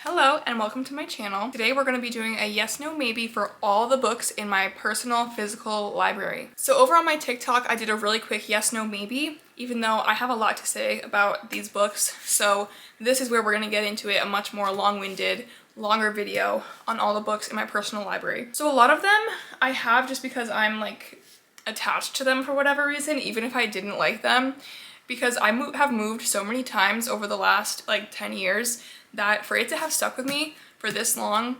Hello and welcome to my channel. Today we're going to be doing a yes, no, maybe for all the books in my personal physical library. So over on my TikTok, I did a really quick yes, no, maybe, even though I have a lot to say about these books. So this is where we're going to get into it, a much more long-winded, longer video on all the books in my personal library. So a lot of them I have just because I'm like attached to them for whatever reason, even if I didn't like them, because I have moved so many times over the last like 10 years that for it to have stuck with me for this long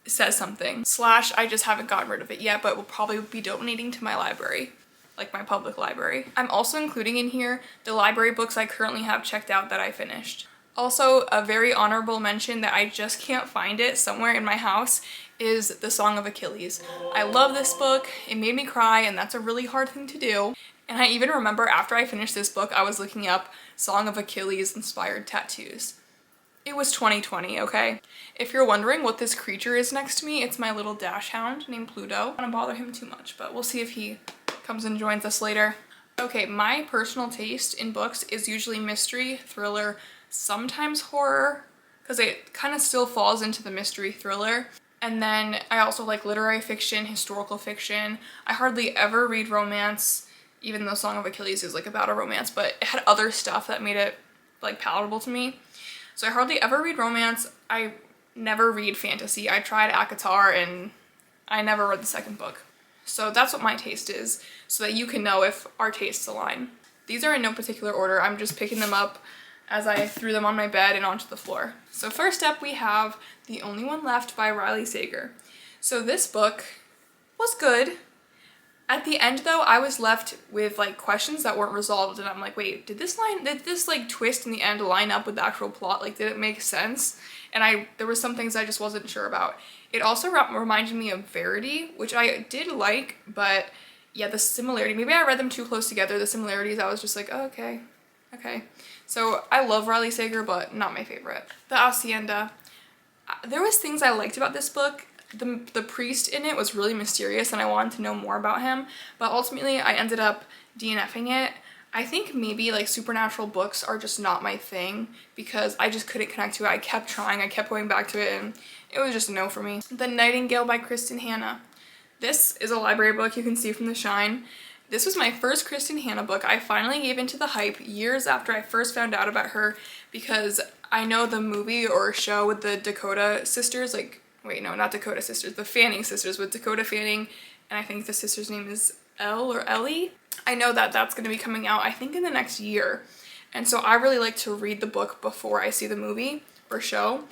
says something. Slash, I just haven't gotten rid of it yet, but will probably be donating to my library, like my public library. I'm also including in here the library books I currently have checked out that I finished. Also, a very honorable mention that I just can't find it somewhere in my house is The Song of Achilles. I love this book. It made me cry, and that's a really hard thing to do. And I even remember after I finished this book, I was looking up Song of Achilles inspired tattoos. It was 2020, okay? If you're wondering what this creature is next to me, it's my little dash hound named Pluto. I don't want to bother him too much, but we'll see if he comes and joins us later. Okay, my personal taste in books is usually mystery, thriller, sometimes horror, because it kind of still falls into the mystery thriller. And then I also like literary fiction, historical fiction. I hardly ever read romance, even though Song of Achilles is like about a romance, but it had other stuff that made it like palatable to me. So I hardly ever read romance. I never read fantasy. I tried ACOTAR and I never read the second book. So that's what my taste is, so that you can know if our tastes align. These are in no particular order. I'm just picking them up as I threw them on my bed and onto the floor. So first up we have The Only One Left by Riley Sager. So this book was good. At the end though, I was left with like questions that weren't resolved, and I'm like, wait, did this like twist in the end line up with the actual plot? Like, did it make sense? And there was some things I just wasn't sure about. It also reminded me of Verity, which I did like, but yeah, the similarity, maybe I read them too close together. The similarities, I was just like, oh, okay. So I love Riley Sager, but not my favorite. The Hacienda. There was things I liked about this book. The priest in it was really mysterious and I wanted to know more about him, but ultimately I ended up DNFing it. I think maybe like supernatural books are just not my thing because I just couldn't connect to it. I kept trying, I kept going back to it, and it was just a no for me. The Nightingale by Kristen Hanna. This is a library book, you can see from the shine. This was my first Kristen Hanna book. I finally gave into the hype years after I first found out about her because I know the movie or show with the Dakota sisters, like, wait, no, not Dakota sisters, the Fanning sisters with Dakota Fanning, and I think the sister's name is Elle or Ellie. I know that that's going to be coming out, I think, in the next year. And so I really like to read the book before I see the movie or show.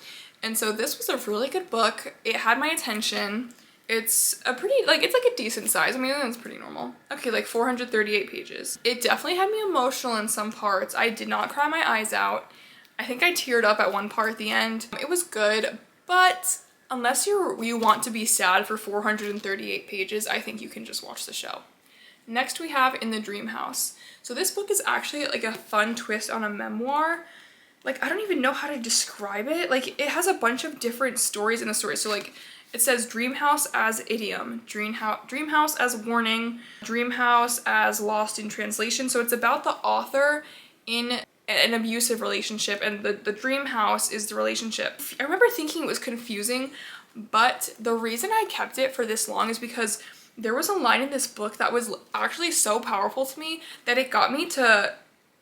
And so this was a really good book. It had my attention. It's a pretty, like, it's like a decent size. I mean, it's pretty normal. Okay, like 438 pages. It definitely had me emotional in some parts. I did not cry my eyes out. I think I teared up at one part at the end. It was good, but unless you want to be sad for 438 pages, I think you can just watch the show. Next we have In the Dream House. So this book is actually like a fun twist on a memoir. Like, I don't even know how to describe it. Like, it has a bunch of different stories in the story. So like, it says dream house as idiom, dream house as warning, dream house as lost in translation. So it's about the author in an abusive relationship, and the dream house is the relationship. I remember thinking it was confusing, but the reason I kept it for this long is because there was a line in this book that was actually so powerful to me that it got me to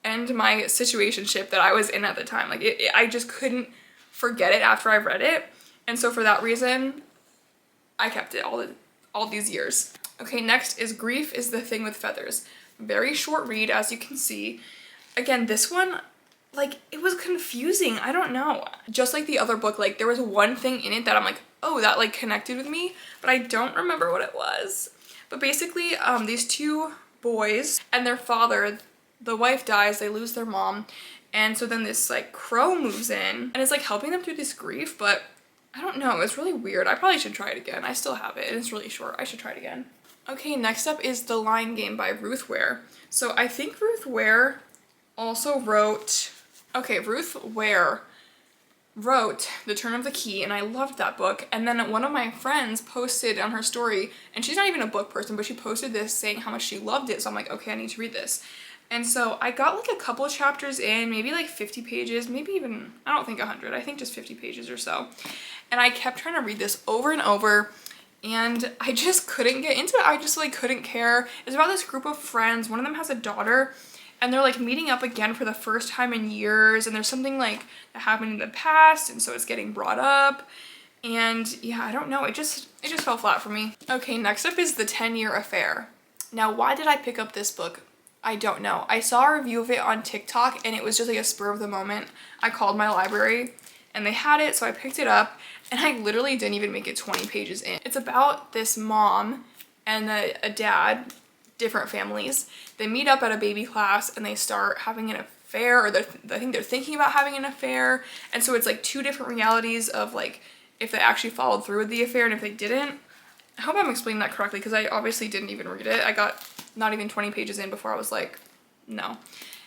end my situationship that I was in at the time. Like, I just couldn't forget it after I read it, and so for that reason I kept it all these years. Okay, next is Grief is the Thing with Feathers. Very short read, as you can see. Again, this one, like, it was confusing. I don't know. Just like the other book, like, there was one thing in it that I'm like, oh, that, like, connected with me, but I don't remember what it was. But basically, these two boys and their father, the wife dies, they lose their mom, and so then this, like, crow moves in, and it's, like, helping them through this grief, but I don't know. It's really weird. I probably should try it again. I still have it, and it's really short. I should try it again. Okay, next up is The Lying Game by Ruth Ware. So I think Ruth Ware also wrote, Ruth Ware wrote The Turn of the Key, and I loved that book. And then one of my friends posted on her story, and she's not even a book person, but she posted this saying how much she loved it. So I'm like, okay, I need to read this. And so I got like a couple chapters in, maybe like 50 pages, maybe even, I don't think 100, I think just 50 pages or so. And I kept trying to read this over and over, and I just couldn't get into it. I just like couldn't care. It's about this group of friends. One of them has a daughter, and they're like meeting up again for the first time in years, and there's something like that happened in the past, and so it's getting brought up. And yeah, I don't know, it just fell flat for me. Okay, next up is The 10-Year Affair. Now, why did I pick up this book? I don't know. I saw a review of it on TikTok, and it was just like a spur of the moment. I called my library and they had it, so I picked it up, and I literally didn't even make it 20 pages in. It's about this mom and a dad, different families. They meet up at a baby class and they start having an affair, or I think they're thinking about having an affair. And so it's like two different realities of like if they actually followed through with the affair and if they didn't. I hope I'm explaining that correctly, because I obviously didn't even read it. I got not even 20 pages in before I was like, no.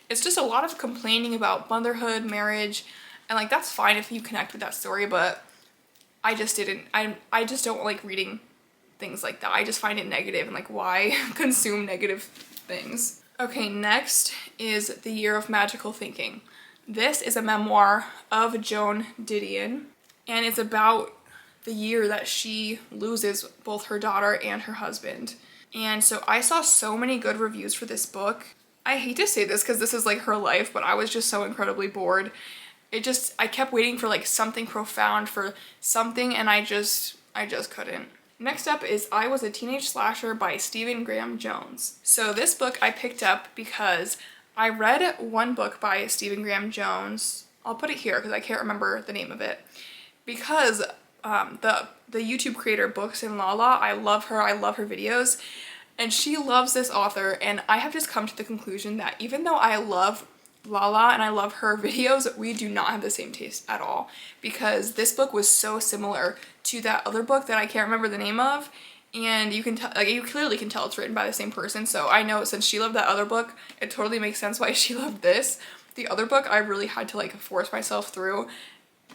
It's just a lot of complaining about motherhood, marriage, and like that's fine if you connect with that story, but I just didn't. I just don't like reading things like that. I just find it negative, and like, why consume negative things? Okay, next is The Year of Magical Thinking. This is a memoir of Joan Didion, and it's about the year that she loses both her daughter and her husband. And so I saw so many good reviews for this book. I hate to say this because this is like her life, but I was just so incredibly bored. I kept waiting for like something profound, for something, and I just couldn't. Next up is I Was a Teenage Slasher by Stephen Graham Jones. So this book I picked up because I read one book by Stephen Graham Jones. I'll put it here because I can't remember the name of it. Because the YouTube creator Books and Lala, I love her videos, and she loves this author, and I have just come to the conclusion that even though I love Lala and I love her videos, we do not have the same taste at all, because this book was so similar to that other book that I can't remember the name of, and you can tell, like, you clearly can tell it's written by the same person. So I know since she loved that other book, it totally makes sense why she loved this. The other book I really had to like force myself through,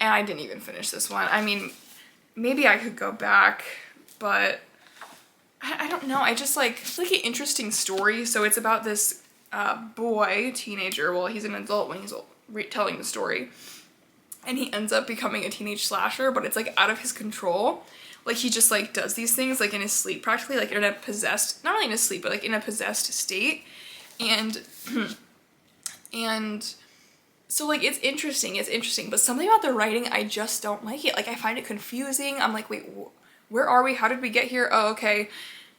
and I didn't even finish this one. I mean, maybe I could go back, but I don't know. I just like, it's like an interesting story. So it's about this boy, teenager, well, he's an adult when he's telling the story, and he ends up becoming a teenage slasher, but it's like out of his control. Like he just like does these things like in his sleep, practically, like in a possessed, not really in his sleep, but like in a possessed state. And and so like it's interesting, but something about the writing, I just don't like it. Like I find it confusing. I'm like, wait, where are we? How did we get here? Oh, okay.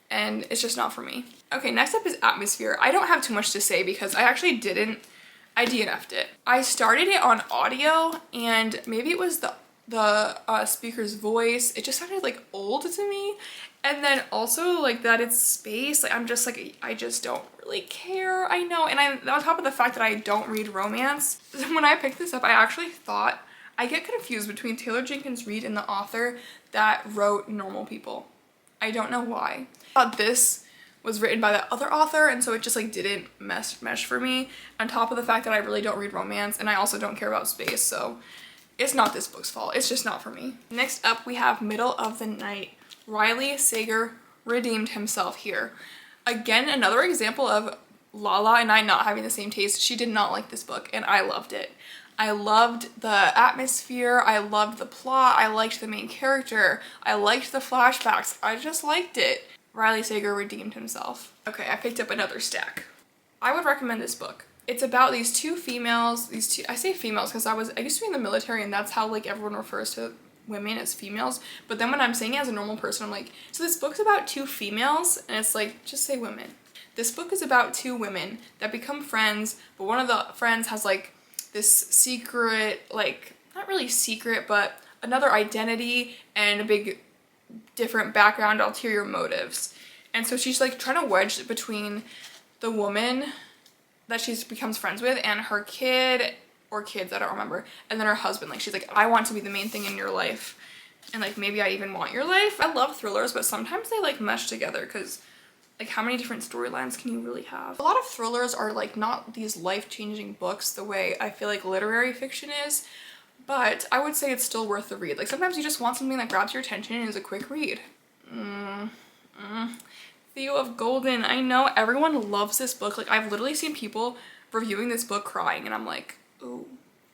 And it's just not for me. Okay, next up is Atmosphere. I don't have too much to say because I actually I DNF'd it. I started it on audio, and maybe it was the speaker's voice. It just sounded like old to me. And then also like that it's space. Like I'm just like, I just don't really care. I know. And on top of the fact that I don't read romance, when I picked this up, I actually thought, I get confused between Taylor Jenkins Reid and the author that wrote Normal People. I don't know why. I thought this was written by that other author, and so it just like didn't mesh for me, on top of the fact that I really don't read romance, and I also don't care about space, so it's not this book's fault. It's just not for me. Next up, we have Middle of the Night. Riley Sager redeemed himself here. Again, another example of Lala and I not having the same taste. She did not like this book, and I loved it. I loved the atmosphere, I loved the plot, I liked the main character, I liked the flashbacks, I just liked it. Riley Sager redeemed himself. Okay, I picked up another stack. I would recommend this book. It's about these two females, I say females because I used to be in the military, and that's how like everyone refers to women as females, but then when I'm saying it as a normal person, I'm like, so this book's about two females, and it's like, just say women. This book is about two women that become friends, but one of the friends has like this secret, like, not really secret, but another identity and a big different background, ulterior motives. And so she's like trying to wedge between the woman that she becomes friends with and her kid, or kids, I don't remember, and then her husband. Like she's like, I want to be the main thing in your life, and like maybe I even want your life. I love thrillers, but sometimes they like mesh together, because like how many different storylines can you really have? A lot of thrillers are like not these life-changing books the way I feel like literary fiction is, but I would say it's still worth the read. Like sometimes you just want something that grabs your attention and is a quick read. Theo of Golden. I know everyone loves this book. Like, I've literally seen people reviewing this book crying, and I'm like, ooh,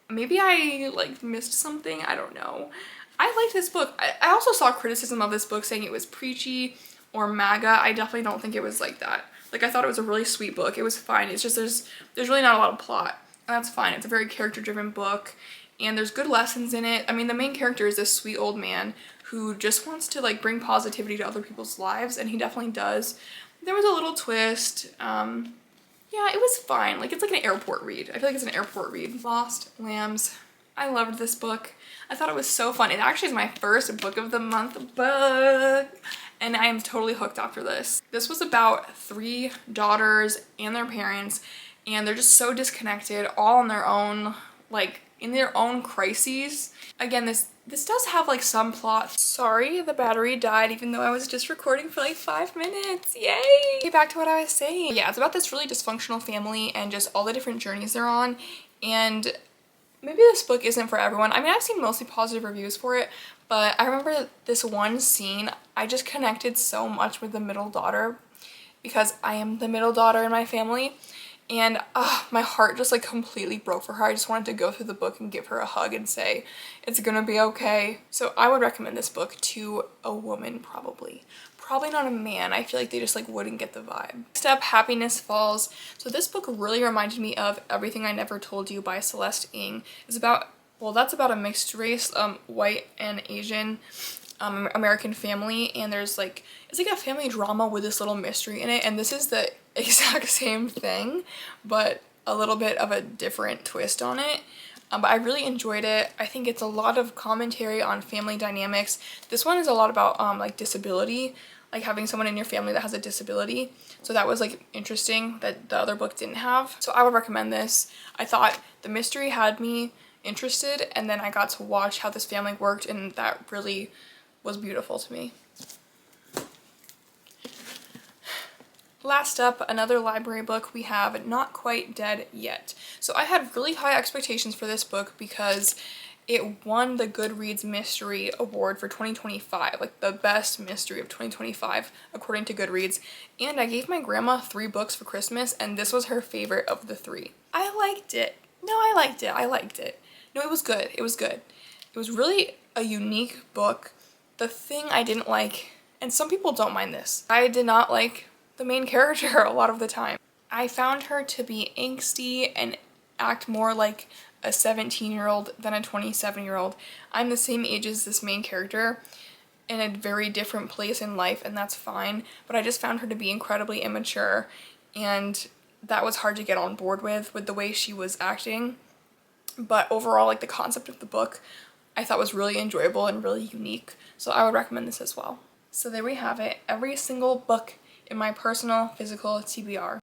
maybe I like missed something. I don't know. I liked this book. I also saw criticism of this book saying it was preachy or MAGA. I definitely don't think it was like that. Like, I thought it was a really sweet book. It was fine. It's just there's really not a lot of plot. And that's fine. It's a very character-driven book, and there's good lessons in it. I mean, the main character is this sweet old man who just wants to like bring positivity to other people's lives, and he definitely does. There was a little twist. Yeah, it was fine. Like, it's like an airport read. I feel like it's an airport read. Lost Lambs. I loved this book. I thought it was so fun. It actually is my first book of the month book, and I am totally hooked after this. This was about 3 daughters and their parents, and they're just so disconnected, all on their own, like in their own crises. Again, this does have like some plot. Sorry, the battery died even though I was just recording for like 5 minutes. Yay! Get back to what I was saying. Yeah, it's about this really dysfunctional family and just all the different journeys they're on. And maybe this book isn't for everyone. I mean, I've seen mostly positive reviews for it, but I remember this one scene, I just connected so much with the middle daughter because I am the middle daughter in my family. And my heart just like completely broke for her. I just wanted to go through the book and give her a hug and say, it's gonna be okay. So I would recommend this book to a woman probably. Probably not a man. I feel like they just like wouldn't get the vibe. Next up, Happiness Falls. So this book really reminded me of Everything I Never Told You by Celeste Ng. It's about, well, that's about a mixed race, white and Asian American family, and there's like, it's like a family drama with this little mystery in it, and this is the exact same thing but a little bit of a different twist on it. But I really enjoyed it. I think it's a lot of commentary on family dynamics. This one is a lot about like disability, like having someone in your family that has a disability, so that was like interesting that the other book didn't have. So I would recommend this. I thought the mystery had me interested, and then I got to watch how this family worked, and that really was beautiful to me. Last up, another library book, we have Not Quite Dead Yet. So I had really high expectations for this book because it won the Goodreads Mystery Award for 2025, like the best mystery of 2025 according to Goodreads. And I gave my grandma 3 books for Christmas, and this was her favorite of the 3. I liked it. No, I liked it. I liked it. No, it was good. It was good. It was really a unique book. The thing I didn't like, and some people don't mind this, I did not like the main character a lot of the time. I found her to be angsty and act more like a 17-year-old than a 27-year-old. I'm the same age as this main character in a very different place in life, and that's fine, but I just found her to be incredibly immature, and that was hard to get on board with the way she was acting. But overall, like, the concept of the book I thought was really enjoyable and really unique, so I would recommend this as well. So there we have it, every single book in my personal physical TBR.